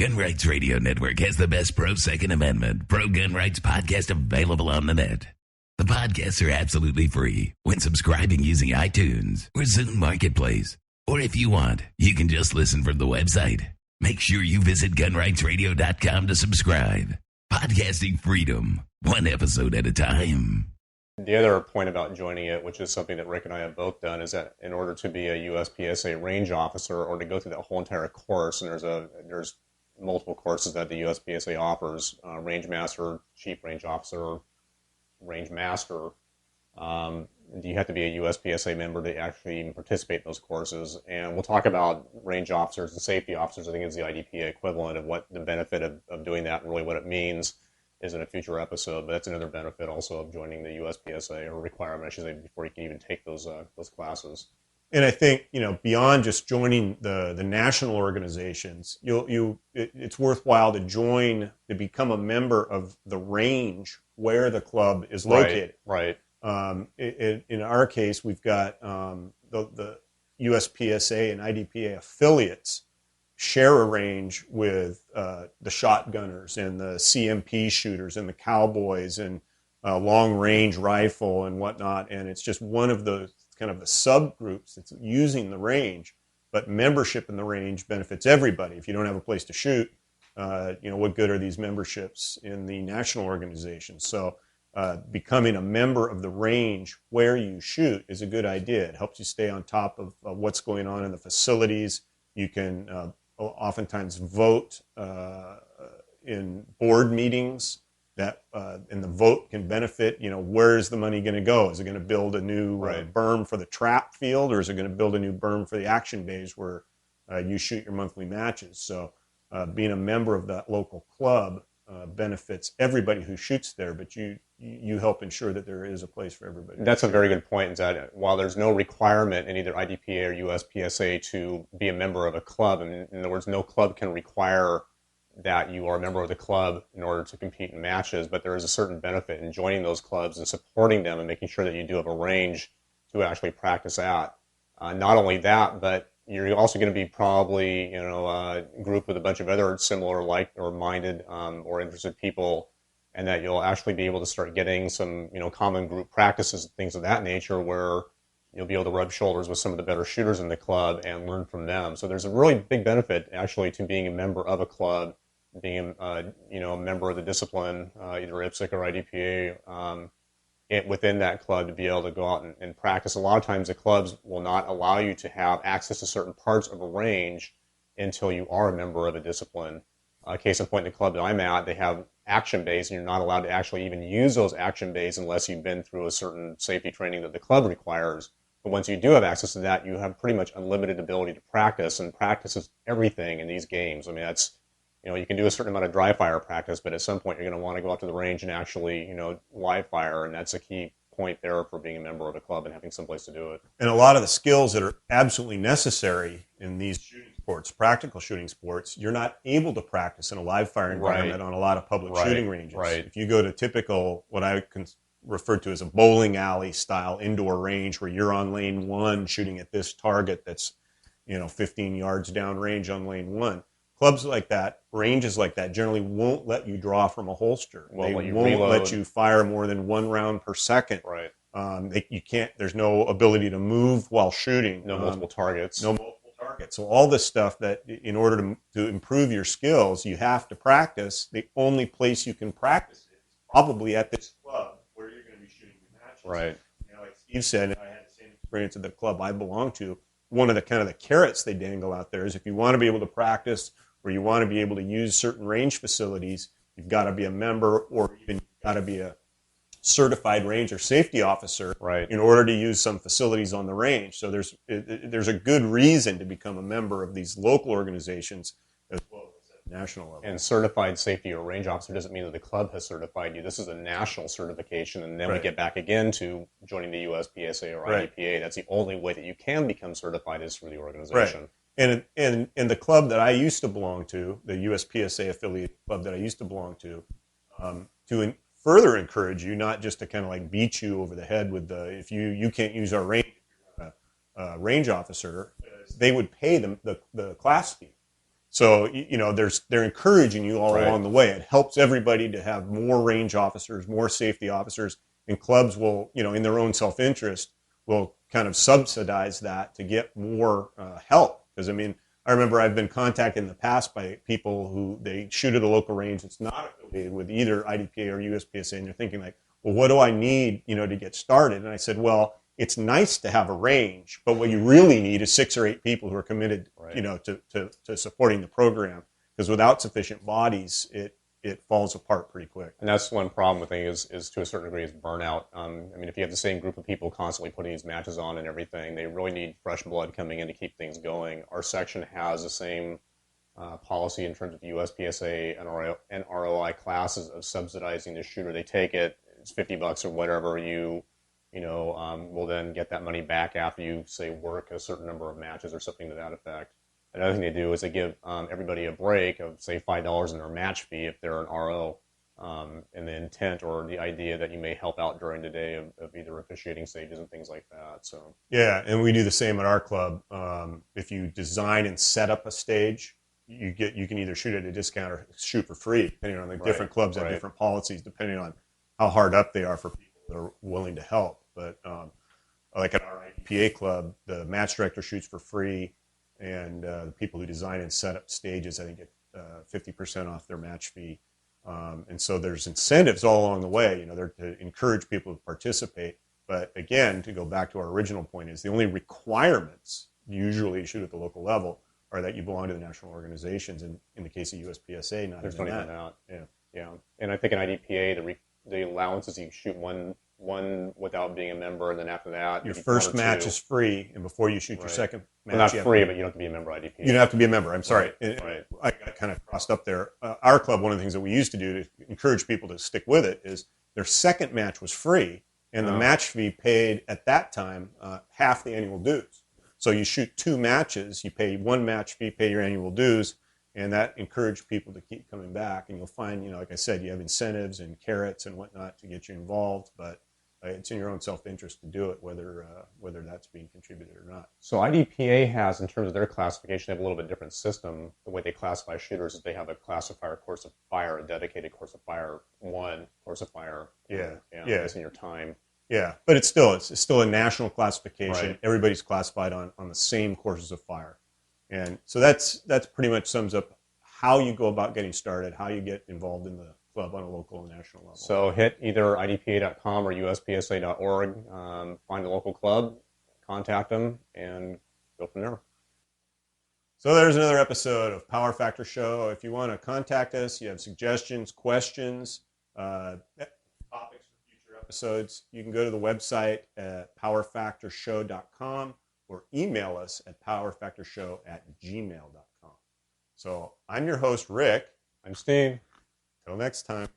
Gun Rights Radio Network has the best pro-Second Amendment, pro-gun rights podcast available on the net. The podcasts are absolutely free when subscribing using iTunes or Zune Marketplace. Or if you want, you can just listen from the website. Make sure you visit gunrightsradio.com to subscribe. Podcasting freedom, one episode at a time. The other point about joining it, which is something that Rick and I have both done, is that in order to be a USPSA range officer or to go through that whole entire course, and there's multiple courses that the USPSA offers, range master, chief range officer, range master, you have to be a USPSA member to actually even participate in those courses. And we'll talk about range officers and safety officers. I think it's the IDPA equivalent of what the benefit of doing that and really what it means is in a future episode. But that's another benefit also of joining the USPSA, or requirement, I should say, before you can even take those classes. And I think, beyond just joining the national organizations, it's worthwhile to become a member of the range where the club is located. Right. In our case, we've got the USPSA and IDPA affiliates share a range with the shotgunners and the CMP shooters and the cowboys and long-range rifle and whatnot. And it's just one of the kind of the subgroups that's using the range. But membership in the range benefits everybody. If you don't have a place to shoot, what good are these memberships in the national organization? So becoming a member of the range where you shoot is a good idea. It helps you stay on top of what's going on in the facilities. You can oftentimes vote in board meetings, and the vote can benefit, where is the money going to go? Is it going to build a new berm for the trap field, or is it going to build a new berm for the action bays where you shoot your monthly matches? So being a member of that local club benefits everybody who shoots there, but you help ensure that there is a place for everybody. That's a very good point, is that while there's no requirement in either IDPA or USPSA to be a member of a club, in other words, no club can require that you are a member of the club in order to compete in matches, but there is a certain benefit in joining those clubs and supporting them and making sure that you do have a range to actually practice at. Not only that, but you're also going to be probably, a group with a bunch of other similar like or minded or interested people, and that you'll actually be able to start getting some, common group practices and things of that nature where you'll be able to rub shoulders with some of the better shooters in the club and learn from them. So there's a really big benefit actually to being a member of a club, being a member of the discipline, either IPSC or IDPA, within that club, to be able to go out and practice. A lot of times the clubs will not allow you to have access to certain parts of a range until you are a member of a discipline. Case in point, the club that I'm at, they have action bays, and you're not allowed to actually even use those action bays unless you've been through a certain safety training that the club requires. But once you do have access to that, you have pretty much unlimited ability to practice, and practice is everything in these games. I mean, that's, you can do a certain amount of dry fire practice, but at some point you're going to want to go out to the range and actually, live fire, and that's a key point there for being a member of a club and having some place to do it. And a lot of the skills that are absolutely necessary in these shooting sports, practical shooting sports, you're not able to practice in a live fire environment on a lot of public shooting ranges. Right. If you go to typical, what I can refer to as a bowling alley style indoor range where you're on lane one shooting at this target that's, 15 yards down range on lane one, clubs like that, ranges like that, generally won't let you draw from a holster. They won't let you fire more than one round per second. Right. You can't. There's no ability to move while shooting. No multiple targets. No multiple targets. So all this stuff that, in order to improve your skills, you have to practice. The only place you can practice it is probably at this club where you're going to be shooting your matches. Right. Like Steve said, and I had the same experience at the club I belong to. One of the kind of the carrots they dangle out there is if you want to be able to practice, or you want to be able to use certain range facilities, you've got to be a member, or even you've got to be a certified range or safety officer in order to use some facilities on the range. So there's a good reason to become a member of these local organizations as well as at the national level. And certified safety or range officer doesn't mean that the club has certified you. This is a national certification, and then we get back again to joining the USPSA or IDPA. That's the only way that you can become certified is through the organization. Right. And the club that I used to belong to, the USPSA affiliate club that I used to belong to further encourage you, not just to kind of like beat you over the head with if you can't use our range, range officer, they would pay them the class fee. So, they're encouraging you all Right. along the way. It helps everybody to have more range officers, more safety officers, and clubs will, in their own self-interest, will kind of subsidize that to get more help. Because, I remember I've been contacted in the past by people who they shoot at a local range that's not affiliated with either IDPA or USPSA, and they're thinking like, well, what do I need, to get started? And I said, well, it's nice to have a range, but what you really need is 6 or 8 people who are committed, Right. to supporting the program. Because without sufficient bodies, it falls apart pretty quick. And that's one problem with things is to a certain degree is burnout. If you have the same group of people constantly putting these matches on and everything, they really need fresh blood coming in to keep things going. Our section has the same policy in terms of USPSA and ROI classes of subsidizing the shooter. They take it, it's $50 or whatever. You will then get that money back after you, say, work a certain number of matches or something to that effect. Another thing they do is they give everybody a break of, say, $5 in their match fee if they're an RO, and the intent or the idea that you may help out during the day of either officiating stages and things like that. So yeah, and we do the same at our club. If you design and set up a stage, you can either shoot at a discount or shoot for free, depending on the different clubs have different policies, depending on how hard up they are for people that are willing to help. But like at our IDPA club, the match director shoots for free. And the people who design and set up stages, I think, get 50% off their match fee. And so there's incentives all along the way. They're to encourage people to participate. But again, to go back to our original point, is the only requirements usually you shoot at the local level are that you belong to the national organizations. And in the case of USPSA, not there's even not even that. that. Yeah. And I think in IDPA, the allowance is you shoot one without being a member, and then after that, your first match is free, and before you shoot your second match, not free, but you don't have to be a member of IDPA. You don't have to be a member. I'm sorry, Right. I got kind of crossed up there. Our club, one of the things that we used to do to encourage people to stick with it is their second match was free, and the match fee paid at that time half the annual dues. So you shoot 2 matches, you pay 1 match fee, pay your annual dues, and that encouraged people to keep coming back. And you'll find, like I said, you have incentives and carrots and whatnot to get you involved, but it's in your own self-interest to do it, whether that's being contributed or not. So IDPA has, in terms of their classification, they have a little bit different system. The way they classify shooters is they have a classifier course of fire, a dedicated course of fire, 1 course of fire. Yeah. In your time. Yeah, but it's still a national classification. Right. Everybody's classified on the same courses of fire, and so that's pretty much sums up how you go about getting started, how you get involved in the club on a local and national level. So hit either idpa.com or uspsa.org, find a local club, contact them, and go from there. So there's another episode of Power Factor Show. If you want to contact us, you have suggestions, questions, topics for future episodes, you can go to the website at powerfactorshow.com or email us at powerfactorshow@gmail.com. So I'm your host, Rick. I'm Steve. Till next time.